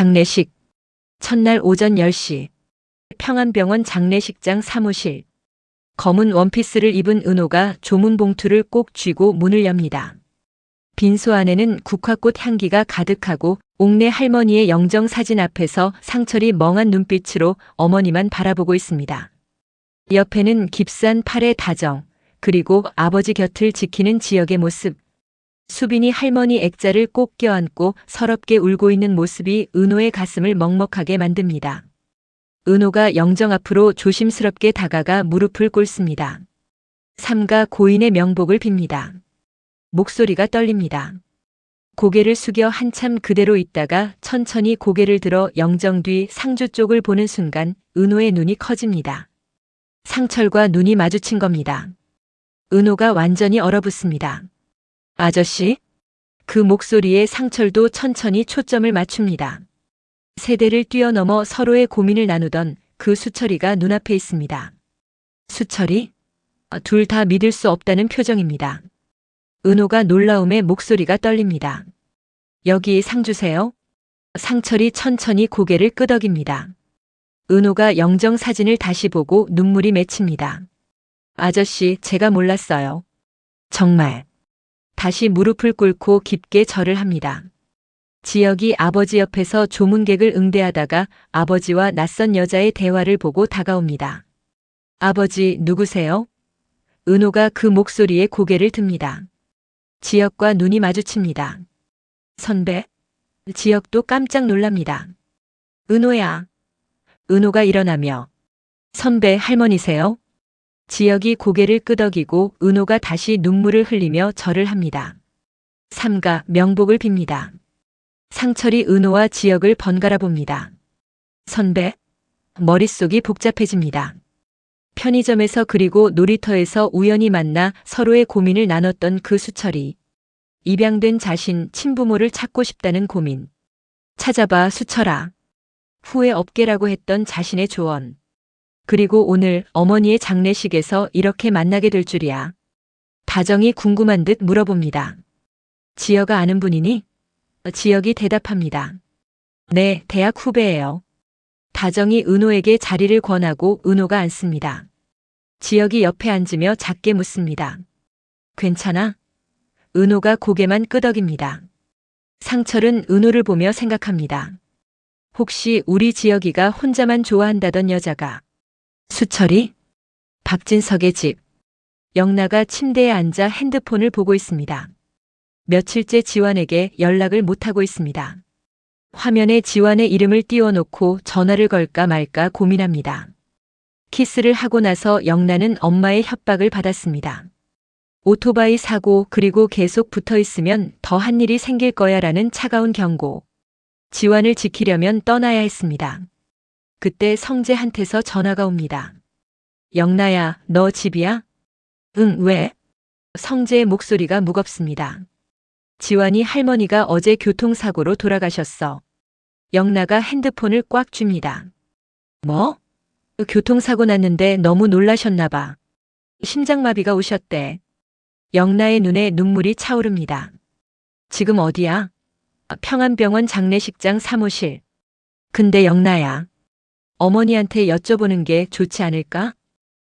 장례식. 첫날 오전 10시. 평안병원 장례식장 사무실. 검은 원피스를 입은 은호가 조문 봉투를 꼭 쥐고 문을 엽니다. 빈소 안에는 국화꽃 향기가 가득하고 옥내 할머니의 영정 사진 앞에서 상철이 멍한 눈빛으로 어머니만 바라보고 있습니다. 옆에는 깁스한 팔의 다정, 그리고 아버지 곁을 지키는 지역의 모습. 수빈이 할머니 액자를 꼭 껴안고 서럽게 울고 있는 모습이 은호의 가슴을 먹먹하게 만듭니다. 은호가 영정 앞으로 조심스럽게 다가가 무릎을 꿇습니다. 삼가 고인의 명복을 빕니다. 목소리가 떨립니다. 고개를 숙여 한참 그대로 있다가 천천히 고개를 들어 영정 뒤 상주 쪽을 보는 순간 은호의 눈이 커집니다. 상철과 눈이 마주친 겁니다. 은호가 완전히 얼어붙습니다. 아저씨? 그 목소리에 상철도 천천히 초점을 맞춥니다. 세대를 뛰어넘어 서로의 고민을 나누던 그 수철이가 눈앞에 있습니다. 수철이? 둘 다 믿을 수 없다는 표정입니다. 은호가 놀라움에 목소리가 떨립니다. 여기 상주세요? 상철이 천천히 고개를 끄덕입니다. 은호가 영정 사진을 다시 보고 눈물이 맺힙니다. 아저씨, 제가 몰랐어요. 정말. 다시 무릎을 꿇고 깊게 절을 합니다. 지혁이 아버지 옆에서 조문객을 응대하다가 아버지와 낯선 여자의 대화를 보고 다가옵니다. 아버지, 누구세요? 은호가 그 목소리에 고개를 듭니다. 지혁과 눈이 마주칩니다. 선배? 지혁도 깜짝 놀랍니다. 은호야. 은호가 일어나며 선배 할머니세요? 지혁이 고개를 끄덕이고 은호가 다시 눈물을 흘리며 절을 합니다. 삼가 명복을 빕니다. 상철이 은호와 지혁을 번갈아 봅니다. 선배? 머릿속이 복잡해집니다. 편의점에서 그리고 놀이터에서 우연히 만나 서로의 고민을 나눴던 그 수철이. 입양된 자신, 친부모를 찾고 싶다는 고민. 찾아봐 수철아. 후회 없게라고 했던 자신의 조언. 그리고 오늘 어머니의 장례식에서 이렇게 만나게 될 줄이야. 다정이 궁금한 듯 물어봅니다. 지혁아 아는 분이니? 지혁이 대답합니다. 네, 대학 후배예요. 다정이 은호에게 자리를 권하고 은호가 앉습니다. 지혁이 옆에 앉으며 작게 묻습니다. 괜찮아? 은호가 고개만 끄덕입니다. 상철은 은호를 보며 생각합니다. 혹시 우리 지혁이가 혼자만 좋아한다던 여자가. 수철이? 박진석의 집. 영나가 침대에 앉아 핸드폰을 보고 있습니다. 며칠째 지환에게 연락을 못하고 있습니다. 화면에 지환의 이름을 띄워놓고 전화를 걸까 말까 고민합니다. 키스를 하고 나서 영나는 엄마의 협박을 받았습니다. 오토바이 사고 그리고 계속 붙어있으면 더한 일이 생길 거야 라는 차가운 경고. 지환을 지키려면 떠나야 했습니다. 그때 성재한테서 전화가 옵니다. 영나야, 너 집이야? 응, 왜? 성재의 목소리가 무겁습니다. 지환이 할머니가 어제 교통사고로 돌아가셨어. 영나가 핸드폰을 꽉 쥡니다. 뭐? 교통사고 났는데 너무 놀라셨나 봐. 심장마비가 오셨대. 영나의 눈에 눈물이 차오릅니다. 지금 어디야? 평안병원 장례식장 사무실. 근데 영나야. 어머니한테 여쭤보는 게 좋지 않을까?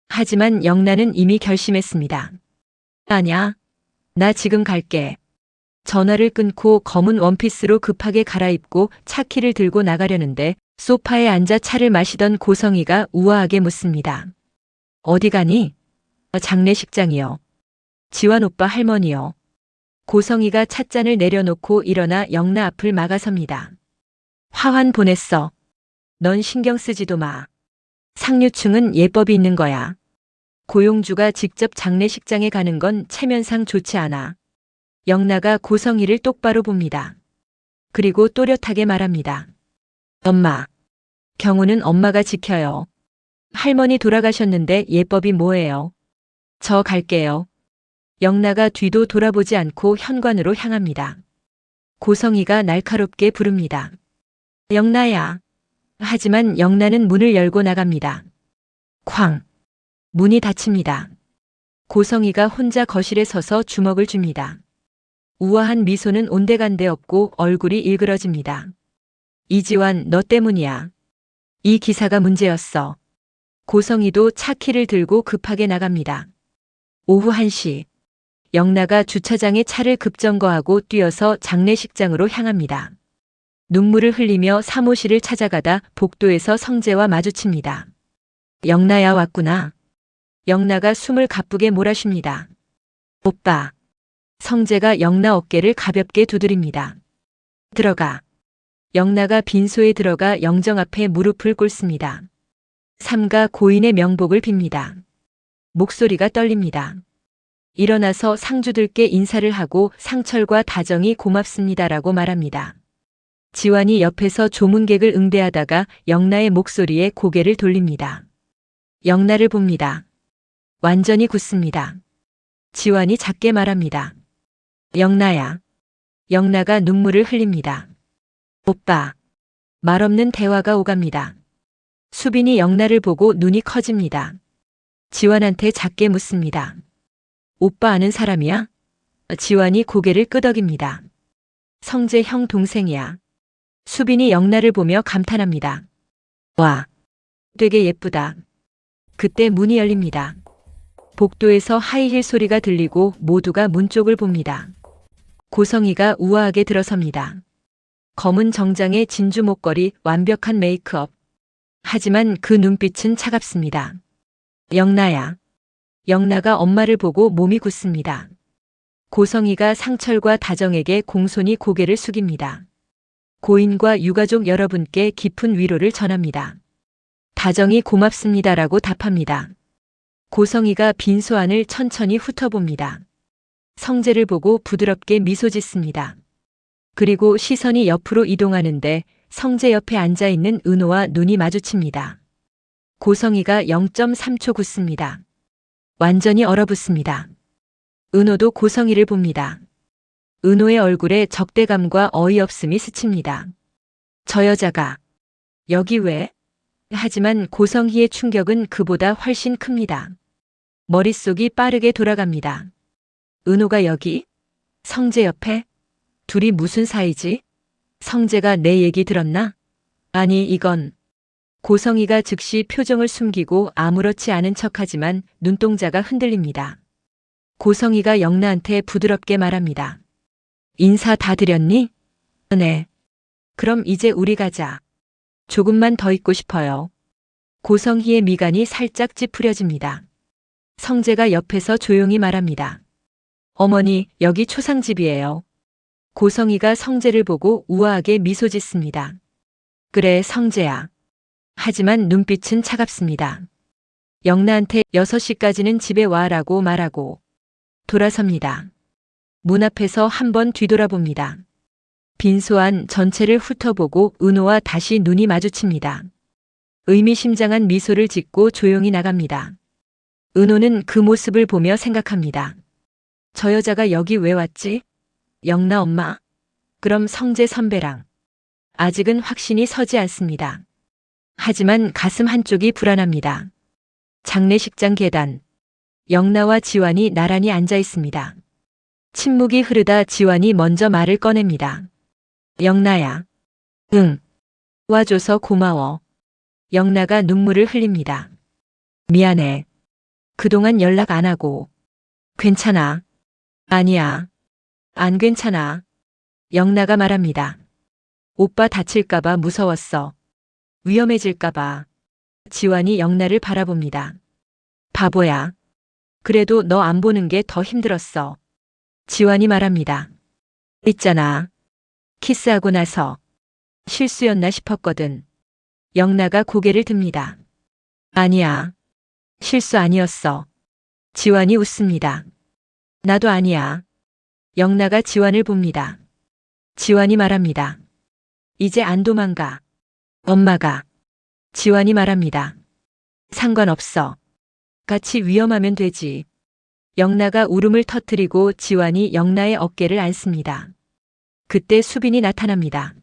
하지만 영나는 이미 결심했습니다. 아냐. 나 지금 갈게. 전화를 끊고 검은 원피스로 급하게 갈아입고 차키를 들고 나가려는데 소파에 앉아 차를 마시던 고성이가 우아하게 묻습니다. 어디 가니? 장례식장이요. 지환 오빠 할머니요. 고성이가 찻잔을 내려놓고 일어나 영나 앞을 막아섭니다. 화환 보냈어. 넌 신경 쓰지도 마. 상류층은 예법이 있는 거야. 고용주가 직접 장례식장에 가는 건 체면상 좋지 않아. 영나가 고성이를 똑바로 봅니다. 그리고 또렷하게 말합니다. 엄마. 경우는 엄마가 지켜요. 할머니 돌아가셨는데 예법이 뭐예요? 저 갈게요. 영나가 뒤도 돌아보지 않고 현관으로 향합니다. 고성이가 날카롭게 부릅니다. 영나야. 하지만 영나는 문을 열고 나갑니다. 쾅. 문이 닫힙니다. 고성이가 혼자 거실에 서서 주먹을 줍니다. 우아한 미소는 온데간데 없고 얼굴이 일그러집니다. 이지환, 너 때문이야. 이 기사가 문제였어. 고성이도 차 키를 들고 급하게 나갑니다. 오후 1시. 영나가 주차장에 차를 급정거하고 뛰어서 장례식장으로 향합니다. 눈물을 흘리며 사무실을 찾아가다 복도에서 성재와 마주칩니다. 영나야, 왔구나. 영나가 숨을 가쁘게 몰아쉽니다. 오빠. 성재가 영나 어깨를 가볍게 두드립니다. 들어가. 영나가 빈소에 들어가 영정 앞에 무릎을 꿇습니다. 삼가 고인의 명복을 빕니다. 목소리가 떨립니다. 일어나서 상주들께 인사를 하고 상철과 다정이 고맙습니다라고 말합니다. 지환이 옆에서 조문객을 응대하다가 영나의 목소리에 고개를 돌립니다. 영나를 봅니다. 완전히 굳습니다. 지환이 작게 말합니다. 영나야. 영나가 눈물을 흘립니다. 오빠. 말없는 대화가 오갑니다. 수빈이 영나를 보고 눈이 커집니다. 지환한테 작게 묻습니다. 오빠 아는 사람이야? 지환이 고개를 끄덕입니다. 성재 형 동생이야. 수빈이 영나를 보며 감탄합니다. 와, 되게 예쁘다. 그때 문이 열립니다. 복도에서 하이힐 소리가 들리고 모두가 문 쪽을 봅니다. 고성이가 우아하게 들어섭니다. 검은 정장에 진주 목걸이, 완벽한 메이크업. 하지만 그 눈빛은 차갑습니다. 영나야. 영나가 엄마를 보고 몸이 굳습니다. 고성이가 상철과 다정에게 공손히 고개를 숙입니다. 고인과 유가족 여러분께 깊은 위로를 전합니다. 다정이 고맙습니다라고 답합니다. 고성이가 빈소 안을 천천히 훑어봅니다. 성재를 보고 부드럽게 미소 짓습니다. 그리고 시선이 옆으로 이동하는데 성재 옆에 앉아있는 은호와 눈이 마주칩니다. 고성이가 0.3초 굳습니다. 완전히 얼어붙습니다. 은호도 고성이를 봅니다. 은호의 얼굴에 적대감과 어이없음이 스칩니다. 저 여자가 여기 왜? 하지만 고성희의 충격은 그보다 훨씬 큽니다. 머릿속이 빠르게 돌아갑니다. 은호가 여기? 성재 옆에? 둘이 무슨 사이지? 성재가 내 얘기 들었나? 아니, 이건. 고성희가 즉시 표정을 숨기고 아무렇지 않은 척하지만 눈동자가 흔들립니다. 고성희가 영나한테 부드럽게 말합니다. 인사 다 드렸니? 네. 그럼 이제 우리 가자. 조금만 더 있고 싶어요. 고성희의 미간이 살짝 찌푸려집니다. 성재가 옆에서 조용히 말합니다. 어머니, 여기 초상집이에요. 고성희가 성재를 보고 우아하게 미소 짓습니다. 그래, 성재야. 하지만 눈빛은 차갑습니다. 영나한테 6시까지는 집에 와라고 말하고 돌아섭니다. 문 앞에서 한번 뒤돌아봅니다. 빈소 안 전체를 훑어보고 은호와 다시 눈이 마주칩니다. 의미심장한 미소를 짓고 조용히 나갑니다. 은호는 그 모습을 보며 생각합니다. 저 여자가 여기 왜 왔지? 영나 엄마? 그럼 성재 선배랑? 아직은 확신이 서지 않습니다. 하지만 가슴 한쪽이 불안합니다. 장례식장 계단. 영나와 지환이 나란히 앉아 있습니다. 침묵이 흐르다 지환이 먼저 말을 꺼냅니다. 영나야. 응. 와줘서 고마워. 영나가 눈물을 흘립니다. 미안해. 그동안 연락 안 하고. 괜찮아. 아니야. 안 괜찮아. 영나가 말합니다. 오빠 다칠까봐 무서웠어. 위험해질까봐. 지환이 영나를 바라봅니다. 바보야. 그래도 너 안 보는 게 더 힘들었어. 지환이 말합니다. 있잖아. 키스하고 나서 실수였나 싶었거든. 영나가 고개를 듭니다. 아니야. 실수 아니었어. 지환이 웃습니다. 나도 아니야. 영나가 지환을 봅니다. 지환이 말합니다. 이제 안 도망가. 엄마가. 지환이 말합니다. 상관없어. 같이 위험하면 되지. 영나가 울음을 터뜨리고 지환이 영나의 어깨를 안습니다. 그때 수빈이 나타납니다.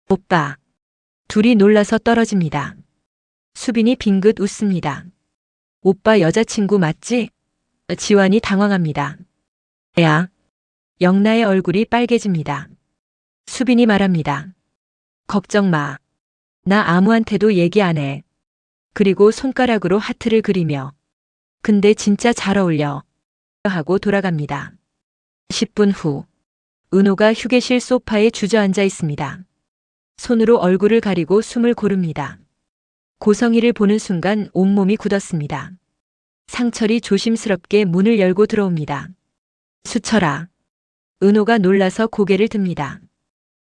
오빠. 둘이 놀라서 떨어집니다. 수빈이 빙긋 웃습니다. 오빠 여자친구 맞지? 지환이 당황합니다. 야. 영나의 얼굴이 빨개집니다. 수빈이 말합니다. 걱정 마. 나 아무한테도 얘기 안 해. 그리고 손가락으로 하트를 그리며 근데 진짜 잘 어울려 하고 돌아갑니다. 10분 후 은호가 휴게실 소파에 주저앉아 있습니다. 손으로 얼굴을 가리고 숨을 고릅니다. 고성희를 보는 순간 온몸이 굳었습니다. 상철이 조심스럽게 문을 열고 들어옵니다. 수철아. 은호가 놀라서 고개를 듭니다.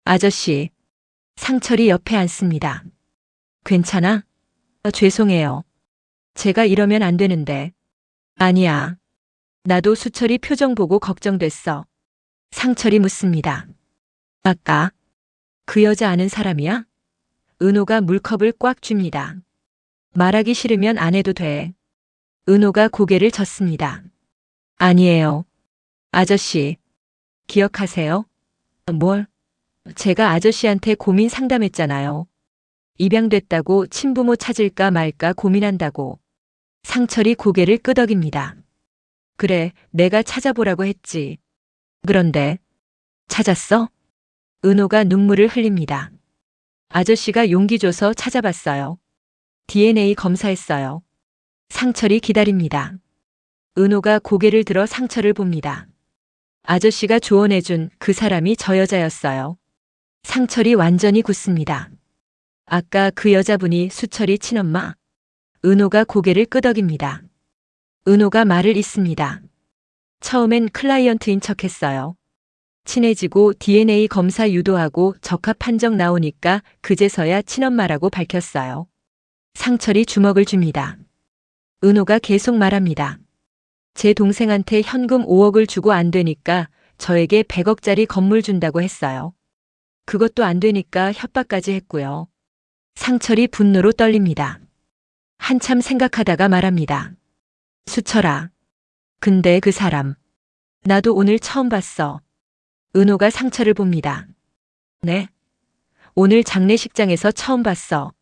아저씨. 상철이 옆에 앉습니다. 괜찮아? 죄송해요. 제가 이러면 안 되는데. 아니야. 나도 수철이 표정 보고 걱정됐어. 상철이 묻습니다. 아까 그 여자 아는 사람이야? 은호가 물컵을 꽉 줍니다. 말하기 싫으면 안 해도 돼. 은호가 고개를 젓습니다. 아니에요. 아저씨, 기억하세요? 뭘? 제가 아저씨한테 고민 상담했잖아요. 입양됐다고 친부모 찾을까 말까 고민한다고. 상철이 고개를 끄덕입니다. 그래, 내가 찾아보라고 했지. 그런데 찾았어? 은호가 눈물을 흘립니다. 아저씨가 용기 줘서 찾아봤어요. DNA 검사했어요. 상철이 기다립니다. 은호가 고개를 들어 상철을 봅니다. 아저씨가 조언해준 그 사람이 저 여자였어요. 상철이 완전히 굳습니다. 아까 그 여자분이 수철이 친엄마? 은호가 고개를 끄덕입니다. 은호가 말을 잇습니다. 처음엔 클라이언트인 척했어요. 친해지고 DNA 검사 유도하고 적합 판정 나오니까 그제서야 친엄마라고 밝혔어요. 상철이 주먹을 줍니다. 은호가 계속 말합니다. 제 동생한테 현금 5억을 주고 안 되니까 저에게 100억짜리 건물 준다고 했어요. 그것도 안 되니까 협박까지 했고요. 상철이 분노로 떨립니다. 한참 생각하다가 말합니다. 수철아. 근데 그 사람. 나도 오늘 처음 봤어. 은호가 상철을 봅니다. 네? 오늘 장례식장에서 처음 봤어.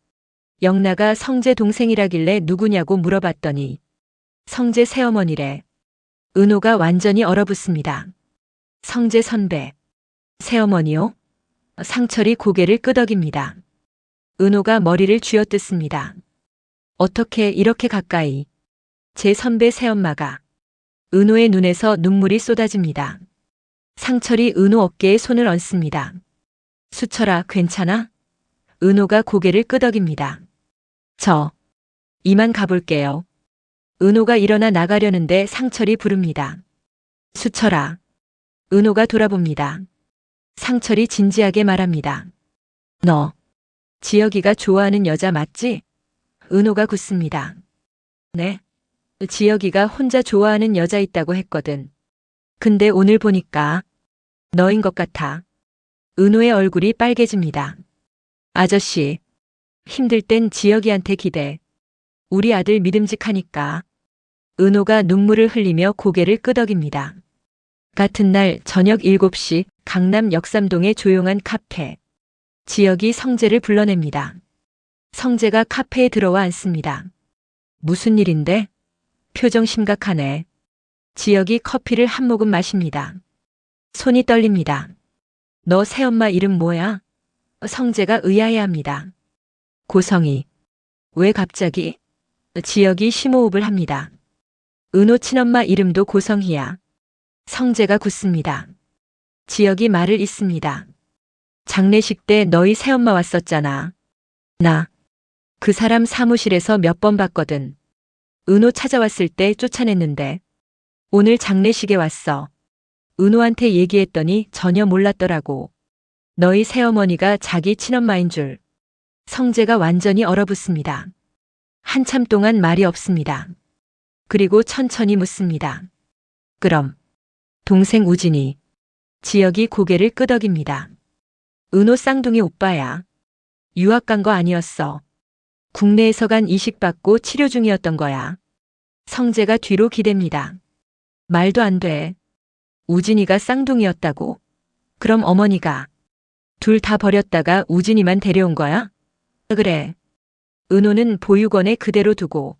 영나가 성재 동생이라길래 누구냐고 물어봤더니 성재 새어머니래. 은호가 완전히 얼어붙습니다. 성재 선배. 새어머니요? 상철이 고개를 끄덕입니다. 은호가 머리를 쥐어뜯습니다. 어떻게 이렇게 가까이. 제 선배 새엄마가. 은호의 눈에서 눈물이 쏟아집니다. 상철이 은호 어깨에 손을 얹습니다. 수철아, 괜찮아? 은호가 고개를 끄덕입니다. 이만 가볼게요. 은호가 일어나 나가려는데 상철이 부릅니다. 수철아. 은호가 돌아봅니다. 상철이 진지하게 말합니다. 너, 지혁이가 좋아하는 여자 맞지? 은호가 굳습니다. 네. 지혁이가 혼자 좋아하는 여자 있다고 했거든. 근데 오늘 보니까 너인 것 같아. 은호의 얼굴이 빨개집니다. 아저씨, 힘들 땐 지혁이한테 기대. 우리 아들 믿음직하니까. 은호가 눈물을 흘리며 고개를 끄덕입니다. 같은 날 저녁 7시 강남 역삼동의 조용한 카페. 지혁이 성재를 불러냅니다. 성재가 카페에 들어와 앉습니다. 무슨 일인데? 표정 심각하네. 지혁이 커피를 한 모금 마십니다. 손이 떨립니다. 너 새엄마 이름 뭐야? 성재가 의아해합니다. 고성희. 왜 갑자기? 지혁이 심호흡을 합니다. 은호 친엄마 이름도 고성희야. 성재가 굳습니다. 지혁이 말을 잇습니다. 장례식 때 너희 새엄마 왔었잖아. 나. 그 사람 사무실에서 몇 번 봤거든. 은호 찾아왔을 때 쫓아냈는데. 오늘 장례식에 왔어. 은호한테 얘기했더니 전혀 몰랐더라고. 너희 새어머니가 자기 친엄마인 줄. 성재가 완전히 얼어붙습니다. 한참 동안 말이 없습니다. 그리고 천천히 묻습니다. 그럼 동생 우진이. 지혁이 고개를 끄덕입니다. 은호 쌍둥이 오빠야. 유학 간 거 아니었어. 국내에서 간 이식 받고 치료 중이었던 거야. 성재가 뒤로 기댑니다. 말도 안 돼. 우진이가 쌍둥이였다고? 그럼 어머니가 둘 다 버렸다가 우진이만 데려온 거야? 그래. 은호는 보육원에 그대로 두고.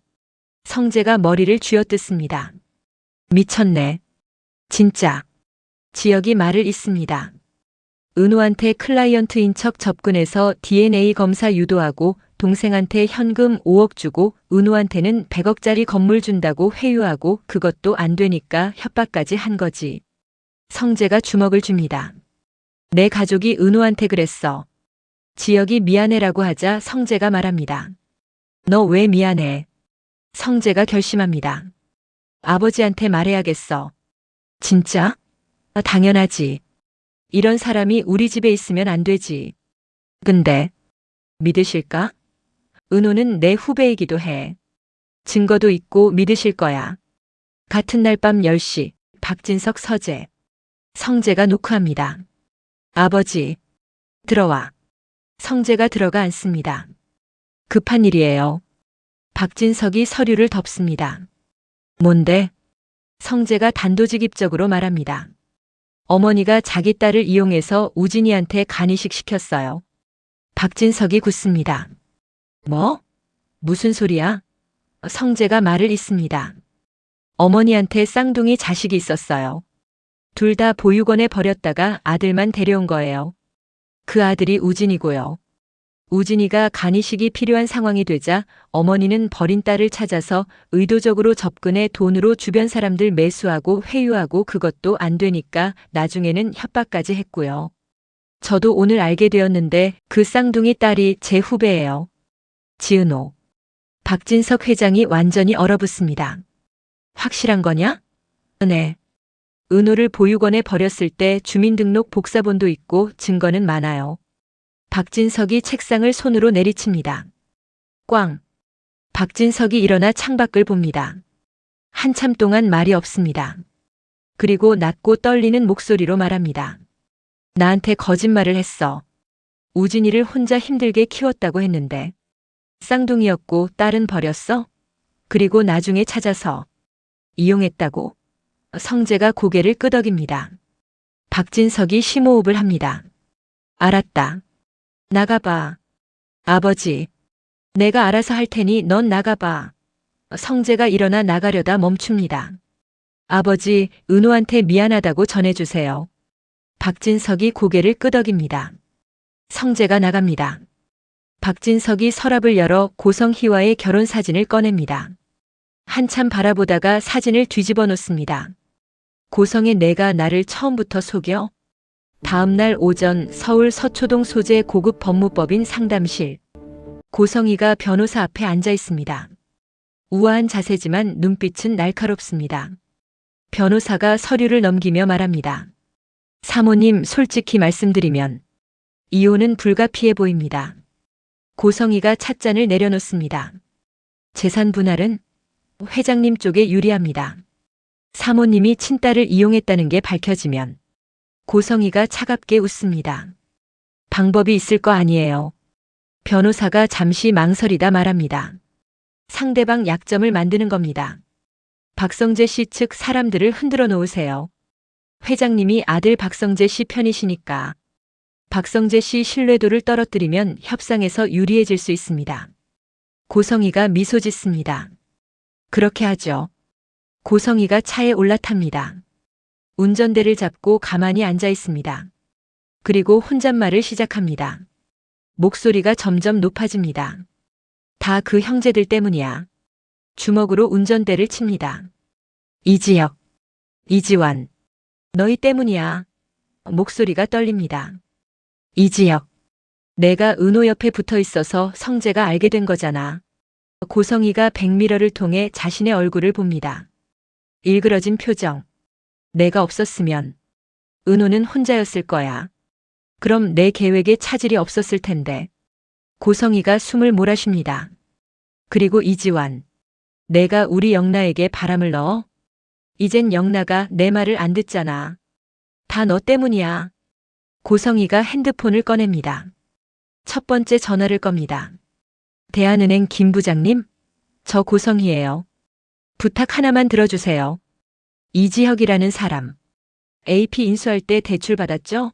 성재가 머리를 쥐어뜯습니다. 미쳤네. 진짜. 지혁이 말을 잇습니다. 은호한테 클라이언트인 척 접근해서 DNA 검사 유도하고 동생한테 현금 5억 주고 은호한테는 100억짜리 건물 준다고 회유하고 그것도 안 되니까 협박까지 한 거지. 성재가 주먹을 줍니다. 내 가족이 은호한테 그랬어. 지혁이 미안해라고 하자 성재가 말합니다. 너 왜 미안해? 성재가 결심합니다. 아버지한테 말해야겠어. 진짜? 당연하지. 이런 사람이 우리 집에 있으면 안 되지. 근데 믿으실까? 은호는 내 후배이기도 해. 증거도 있고 믿으실 거야. 같은 날 밤 10시 박진석 서재. 성재가 노크합니다. 아버지, 들어와. 성재가 들어가 앉습니다. 급한 일이에요. 박진석이 서류를 덮습니다. 뭔데? 성재가 단도직입적으로 말합니다. 어머니가 자기 딸을 이용해서 우진이한테 간이식 시켰어요. 박진석이 굳습니다. 뭐? 무슨 소리야? 성재가 말을 잇습니다. 어머니한테 쌍둥이 자식이 있었어요. 둘 다 보육원에 버렸다가 아들만 데려온 거예요. 그 아들이 우진이고요. 우진이가 간이식이 필요한 상황이 되자 어머니는 버린 딸을 찾아서 의도적으로 접근해 돈으로 주변 사람들 매수하고 회유하고 그것도 안 되니까 나중에는 협박까지 했고요. 저도 오늘 알게 되었는데 그 쌍둥이 딸이 제 후배예요. 지은호. 박진석 회장이 완전히 얼어붙습니다. 확실한 거냐? 네. 은호를 보육원에 버렸을 때 주민등록 복사본도 있고 증거는 많아요. 박진석이 책상을 손으로 내리칩니다. 꽝. 박진석이 일어나 창밖을 봅니다. 한참 동안 말이 없습니다. 그리고 낮고 떨리는 목소리로 말합니다. 나한테 거짓말을 했어. 우진이를 혼자 힘들게 키웠다고 했는데. 쌍둥이였고 딸은 버렸어? 그리고 나중에 찾아서 이용했다고? 성재가 고개를 끄덕입니다. 박진석이 심호흡을 합니다. 알았다. 나가봐. 아버지. 내가 알아서 할 테니 넌 나가봐. 성재가 일어나 나가려다 멈춥니다. 아버지, 은호한테 미안하다고 전해주세요. 박진석이 고개를 끄덕입니다. 성재가 나갑니다. 박진석이 서랍을 열어 고성희와의 결혼 사진을 꺼냅니다. 한참 바라보다가 사진을 뒤집어 놓습니다. 고성의 내가 나를 처음부터 속여? 다음 날 오전 서울 서초동 소재 고급 법무법인 상담실. 고성희가 변호사 앞에 앉아 있습니다. 우아한 자세지만 눈빛은 날카롭습니다. 변호사가 서류를 넘기며 말합니다. 사모님, 솔직히 말씀드리면 이혼은 불가피해 보입니다. 고성희가 찻잔을 내려놓습니다. 재산 분할은 회장님 쪽에 유리합니다. 사모님이 친딸을 이용했다는 게 밝혀지면 고성희가 차갑게 웃습니다. 방법이 있을 거 아니에요. 변호사가 잠시 망설이다 말합니다. 상대방 약점을 만드는 겁니다. 박성재 씨 측 사람들을 흔들어 놓으세요. 회장님이 아들 박성재 씨 편이시니까 박성재 씨 신뢰도를 떨어뜨리면 협상에서 유리해질 수 있습니다. 고성희가 미소 짓습니다. 그렇게 하죠. 고성희가 차에 올라탑니다. 운전대를 잡고 가만히 앉아 있습니다. 그리고 혼잣말을 시작합니다. 목소리가 점점 높아집니다. 다 그 형제들 때문이야. 주먹으로 운전대를 칩니다. 이지혁, 이지완, 너희 때문이야. 목소리가 떨립니다. 이지혁, 내가 은호 옆에 붙어 있어서 성재가 알게 된 거잖아. 고성희가 백미러를 통해 자신의 얼굴을 봅니다. 일그러진 표정. 내가 없었으면 은호는 혼자였을 거야. 그럼 내 계획에 차질이 없었을 텐데. 고성희가 숨을 몰아쉽니다. 그리고 이지완. 내가 우리 영나에게 바람을 넣어? 이젠 영나가 내 말을 안 듣잖아. 다 너 때문이야. 고성희가 핸드폰을 꺼냅니다. 첫 번째 전화를 겁니다. 대한은행 김 부장님? 저 고성희예요. 부탁 하나만 들어주세요. 이지혁이라는 사람. AP 인수할 때 대출 받았죠?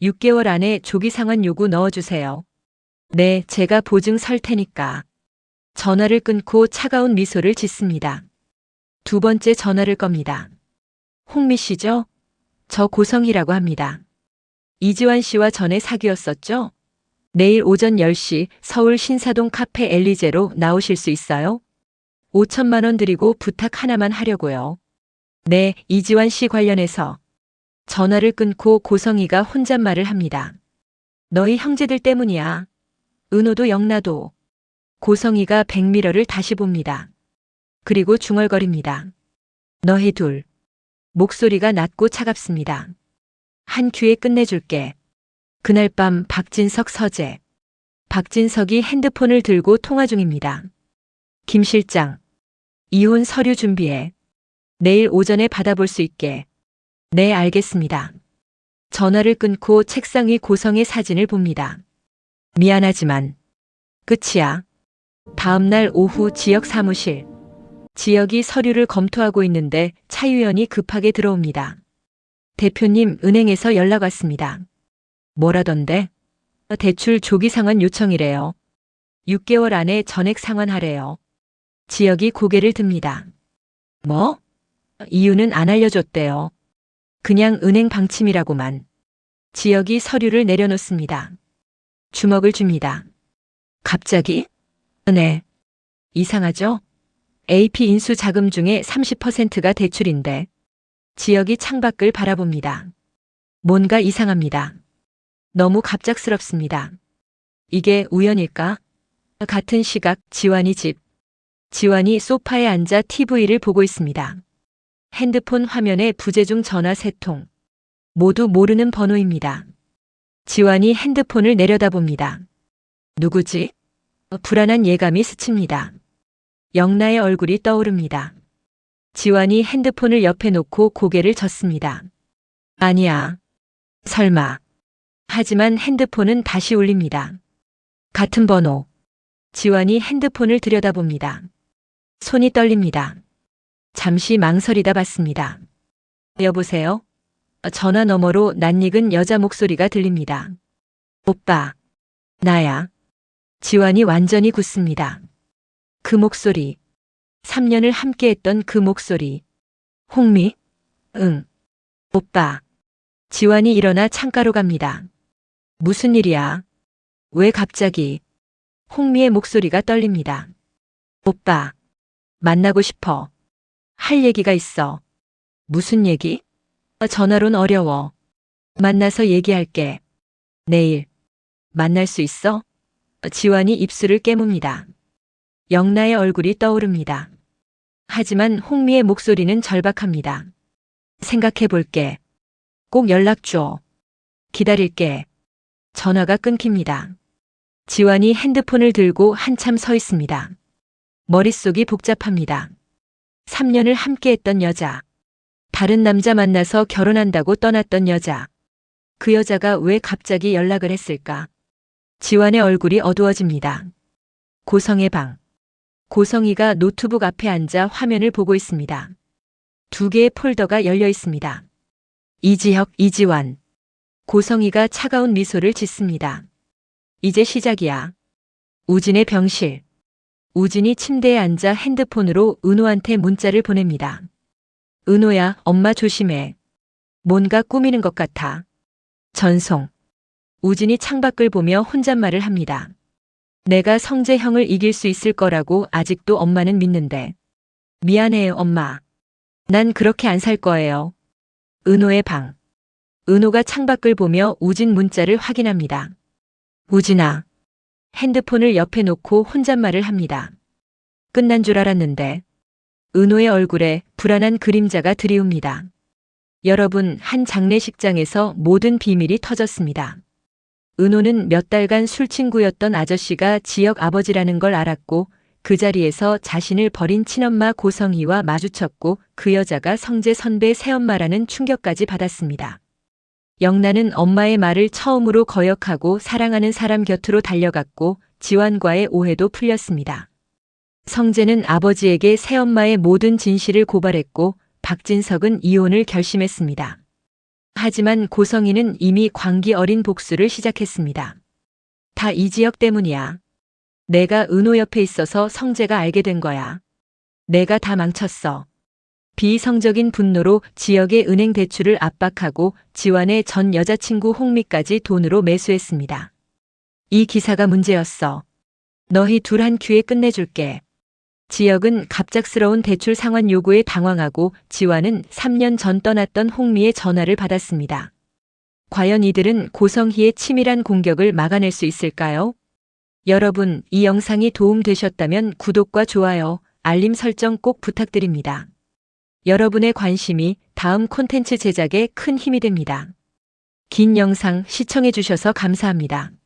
6개월 안에 조기 상환 요구 넣어주세요. 네, 제가 보증 설 테니까. 전화를 끊고 차가운 미소를 짓습니다. 두 번째 전화를 겁니다. 홍미 씨죠? 저 고성희라고 합니다. 이지환 씨와 전에 사귀었었죠? 내일 오전 10시 서울 신사동 카페 엘리제로 나오실 수 있어요? 5천만 원 드리고 부탁 하나만 하려고요. 네, 이지환 씨 관련해서. 전화를 끊고 고성이가 혼잣말을 합니다. 너희 형제들 때문이야. 은호도 영나도. 고성이가 백미러를 다시 봅니다. 그리고 중얼거립니다. 너희 둘. 목소리가 낮고 차갑습니다. 한 큐에 끝내줄게. 그날 밤 박진석 서재. 박진석이 핸드폰을 들고 통화 중입니다. 김 실장. 이혼 서류 준비해. 내일 오전에 받아볼 수 있게. 네, 알겠습니다. 전화를 끊고 책상 위 고성의 사진을 봅니다. 미안하지만 끝이야. 다음 날 오후 지역 사무실. 지역이 서류를 검토하고 있는데 차유연이 급하게 들어옵니다. 대표님, 은행에서 연락 왔습니다. 뭐라던데? 대출 조기 상환 요청이래요. 6개월 안에 전액 상환하래요. 지역이 고개를 듭니다. 뭐? 이유는 안 알려줬대요. 그냥 은행 방침이라고만. 지역이 서류를 내려놓습니다. 주먹을 줍니다. 갑자기? 네. 이상하죠? AP 인수 자금 중에 30%가 대출인데. 지역이 창밖을 바라봅니다. 뭔가 이상합니다. 너무 갑작스럽습니다. 이게 우연일까? 같은 시각 지환이 집. 지환이 소파에 앉아 TV를 보고 있습니다. 핸드폰 화면에 부재중 전화 3통. 모두 모르는 번호입니다. 지환이 핸드폰을 내려다봅니다. 누구지? 불안한 예감이 스칩니다. 영나의 얼굴이 떠오릅니다. 지환이 핸드폰을 옆에 놓고 고개를 젓습니다. 아니야. 설마. 하지만 핸드폰은 다시 울립니다. 같은 번호. 지환이 핸드폰을 들여다봅니다. 손이 떨립니다. 잠시 망설이다 받습니다. 여보세요? 전화 너머로 낯익은 여자 목소리가 들립니다. 오빠. 나야. 지환이 완전히 굳습니다. 그 목소리. 3년을 함께했던 그 목소리. 홍미? 응. 오빠. 지환이 일어나 창가로 갑니다. 무슨 일이야? 왜 갑자기? 홍미의 목소리가 떨립니다. 오빠. 만나고 싶어. 할 얘기가 있어. 무슨 얘기? 전화론 어려워. 만나서 얘기할게. 내일. 만날 수 있어? 지환이 입술을 깨뭅니다. 영나의 얼굴이 떠오릅니다. 하지만 홍미의 목소리는 절박합니다. 생각해 볼게. 꼭 연락 줘. 기다릴게. 전화가 끊깁니다. 지환이 핸드폰을 들고 한참 서 있습니다. 머릿속이 복잡합니다. 3년을 함께했던 여자. 다른 남자 만나서 결혼한다고 떠났던 여자. 그 여자가 왜 갑자기 연락을 했을까? 지환의 얼굴이 어두워집니다. 고성의 방. 고성이가 노트북 앞에 앉아 화면을 보고 있습니다. 2개의 폴더가 열려 있습니다. 이지혁, 이지환. 고성이가 차가운 미소를 짓습니다. 이제 시작이야. 우진의 병실. 우진이 침대에 앉아 핸드폰으로 은호한테 문자를 보냅니다. 은호야, 엄마 조심해. 뭔가 꾸미는 것 같아. 전송. 우진이 창밖을 보며 혼잣말을 합니다. 내가 성재 형을 이길 수 있을 거라고 아직도 엄마는 믿는데. 미안해요, 엄마. 난 그렇게 안 살 거예요. 은호의 방. 은호가 창밖을 보며 우진 문자를 확인합니다. 우진아. 핸드폰을 옆에 놓고 혼잣말을 합니다. 끝난 줄 알았는데. 은호의 얼굴에 불안한 그림자가 드리웁니다. 여러분, 한 장례식장에서 모든 비밀이 터졌습니다. 은호는 몇 달간 술친구였던 아저씨가 지역 아버지라는 걸 알았고 그 자리에서 자신을 버린 친엄마 고성이와 마주쳤고 그 여자가 성재 선배 새엄마라는 충격까지 받았습니다. 영나는 엄마의 말을 처음으로 거역하고 사랑하는 사람 곁으로 달려갔고 지환과의 오해도 풀렸습니다. 성재는 아버지에게 새엄마의 모든 진실을 고발했고 박진석은 이혼을 결심했습니다. 하지만 고성이는 이미 광기 어린 복수를 시작했습니다. 다 이지혁 때문이야. 내가 은호 옆에 있어서 성재가 알게 된 거야. 내가 다 망쳤어. 비이성적인 분노로 지역의 은행 대출을 압박하고 지완의 전 여자친구 홍미까지 돈으로 매수했습니다. 이 기사가 문제였어. 너희 둘 한 큐에 끝내줄게. 지역은 갑작스러운 대출 상환 요구에 당황하고 지완은 3년 전 떠났던 홍미의 전화를 받았습니다. 과연 이들은 고성희의 치밀한 공격을 막아낼 수 있을까요? 여러분, 이 영상이 도움되셨다면 구독과 좋아요, 알림 설정 꼭 부탁드립니다. 여러분의 관심이 다음 콘텐츠 제작에 큰 힘이 됩니다. 긴 영상 시청해 주셔서 감사합니다.